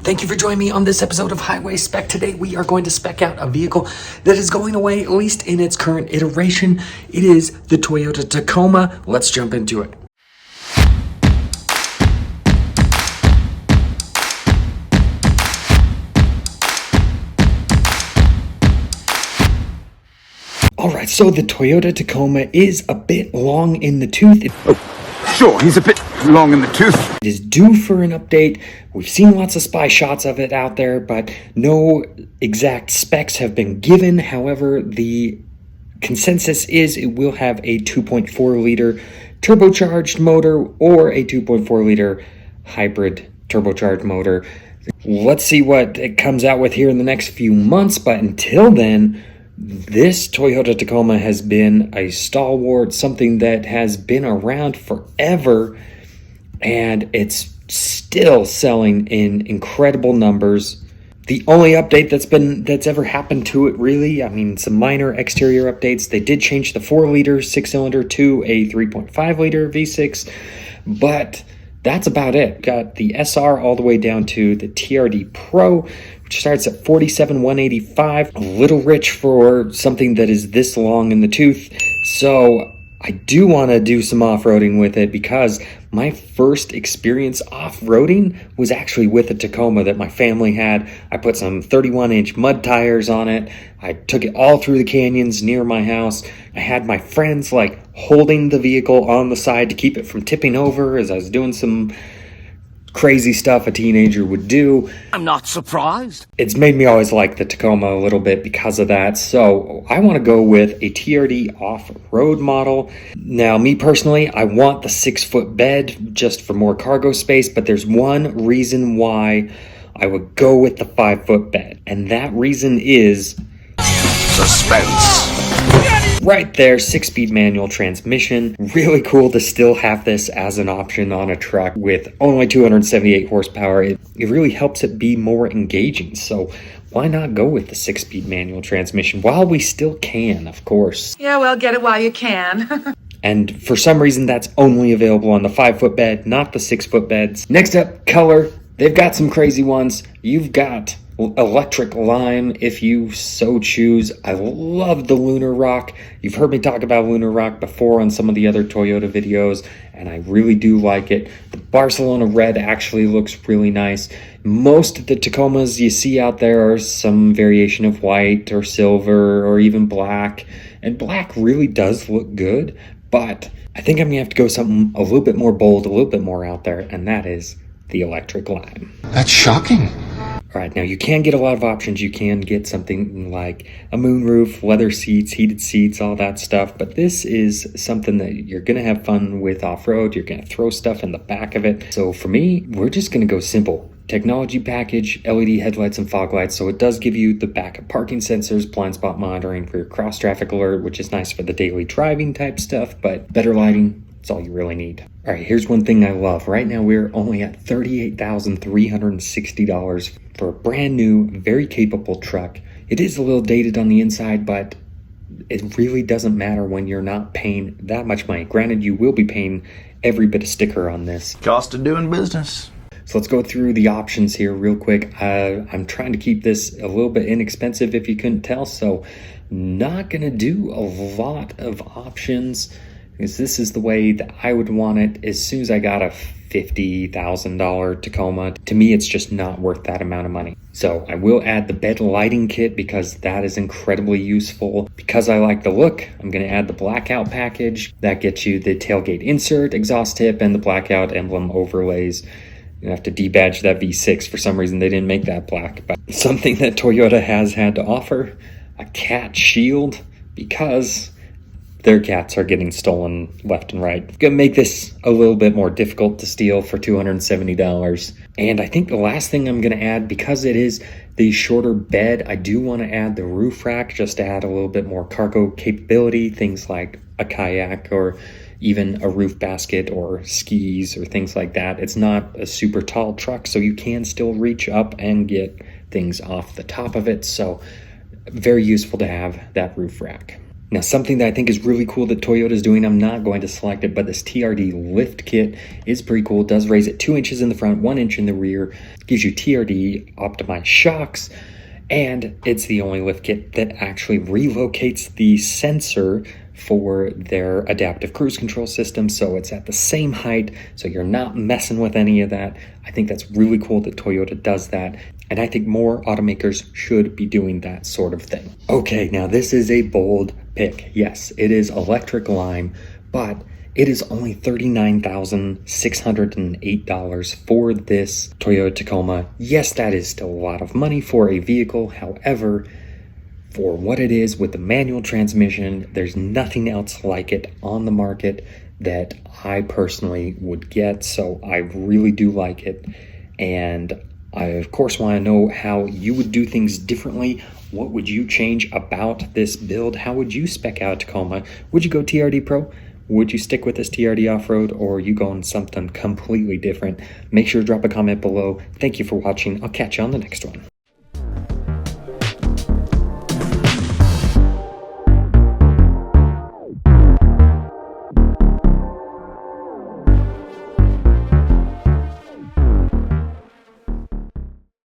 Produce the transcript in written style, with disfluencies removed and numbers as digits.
Thank you for joining me on this episode of Highway Spec. Today we are going to spec out a vehicle that is going away, at least in its current iteration. It is the Toyota Tacoma. Let's jump into it. Alright, so the Toyota Tacoma is a bit long in the tooth. Sure, he's a bit long in the tooth. It is due for an update. We've seen lots of spy shots of it out there, but no exact specs have been given. However, the consensus is it will have a 2.4 liter turbocharged motor or a 2.4 liter hybrid turbocharged motor. Let's see what it comes out with here in the next few months, but until then, this Toyota Tacoma has been a stalwart, something that has been around forever, and it's still selling in incredible numbers. The only update that's ever happened to it, really, I mean, some minor exterior updates. They did change the 4-liter 6-cylinder to a 3.5-liter V6, but that's about it. Got the SR all the way down to the TRD Pro, which starts at $47,185. A little rich for something that is this long in the tooth. So I do want to do some off-roading with it because my first experience off-roading was actually with a Tacoma that my family had. I put some 31-inch mud tires on it. I took it all through the canyons near my house. I had my friends like holding the vehicle on the side to keep it from tipping over as I was doing some crazy stuff a teenager would do. I'm not surprised. It's made me always like the Tacoma a little bit because of that. So I want to go with a TRD off-road model. Now, me personally, I want the 6-foot bed just for more cargo space, but there's one reason why I would go with the 5-foot bed. And that reason is Suspense. right there, 6-speed manual transmission. Really cool to still have this as an option on a truck with only 278 horsepower. It really helps it be more engaging. So why not go with the 6-speed manual transmission while we still can, of course. Yeah, well, get it while you can. And for some reason, that's only available on the 5-foot bed, not the 6-foot beds. Next up, color. They've got some crazy ones. You've got electric lime if you so choose. I love the Lunar Rock. You've heard me talk about Lunar Rock before on some of the other Toyota videos, and I really do like it. The Barcelona red actually looks really nice. Most of the Tacomas you see out there are some variation of white or silver or even black, and black really does look good, but I think I'm gonna have to go something a little bit more bold, a little bit more out there, and that is the electric lime. That's shocking. All right, now you can get a lot of options. You can get something like a moonroof, leather seats, heated seats, all that stuff. But this is something that you're going to have fun with off-road. You're going to throw stuff in the back of it. So for me, we're just going to go simple. Technology package, LED headlights and fog lights. So it does give you the backup parking sensors, blind spot monitoring for your cross traffic alert, which is nice for the daily driving type stuff, but better lighting. That's all you really need. All right, here's one thing I love. Right now, we're only at $38,360 for a brand new, very capable truck. It is a little dated on the inside, but it really doesn't matter when you're not paying that much money. Granted, you will be paying every bit of sticker on this. Cost of doing business. So let's go through the options here real quick. I'm trying to keep this a little bit inexpensive if you couldn't tell, so not gonna do a lot of options, because this is the way that I would want it. As soon as I got a $50,000 Tacoma, to me it's just not worth that amount of money. So I will add the bed lighting kit because that is incredibly useful. Because I like the look, I'm going to add the blackout package. That gets you the tailgate insert, exhaust tip, and the blackout emblem overlays. You have to debadge that V6. For some reason they didn't make that black, but something that Toyota has had to offer, a cat shield, because their cats are getting stolen left and right. Gonna make this a little bit more difficult to steal for $270. And I think the last thing I'm gonna add, because it is the shorter bed, I do want to add the roof rack just to add a little bit more cargo capability, things like a kayak or even a roof basket or skis or things like that. It's not a super tall truck, so you can still reach up and get things off the top of it. So very useful to have that roof rack. Now, something that I think is really cool that Toyota is doing, I'm not going to select it, but this TRD lift kit is pretty cool. It does raise it 2 inches in the front, 1 inch in the rear. It gives you TRD optimized shocks, and it's the only lift kit that actually relocates the sensor for their adaptive cruise control system, so it's at the same height, so you're not messing with any of that. I think that's really cool that Toyota does that, and I think more automakers should be doing that sort of thing. Okay, now this is a bold pick. Yes, it is electric lime, but it is only $39,608 for this Toyota Tacoma. Yes, that is still a lot of money for a vehicle. However, for what it is with the manual transmission, there's nothing else like it on the market that I personally would get. So I really do like it. And I, of course, want to know how you would do things differently. What would you change about this build? How would you spec out Tacoma? Would you go TRD Pro? Would you stick with this TRD off-road, or are you going something completely different? Make sure to drop a comment below. Thank you for watching. I'll catch you on the next one.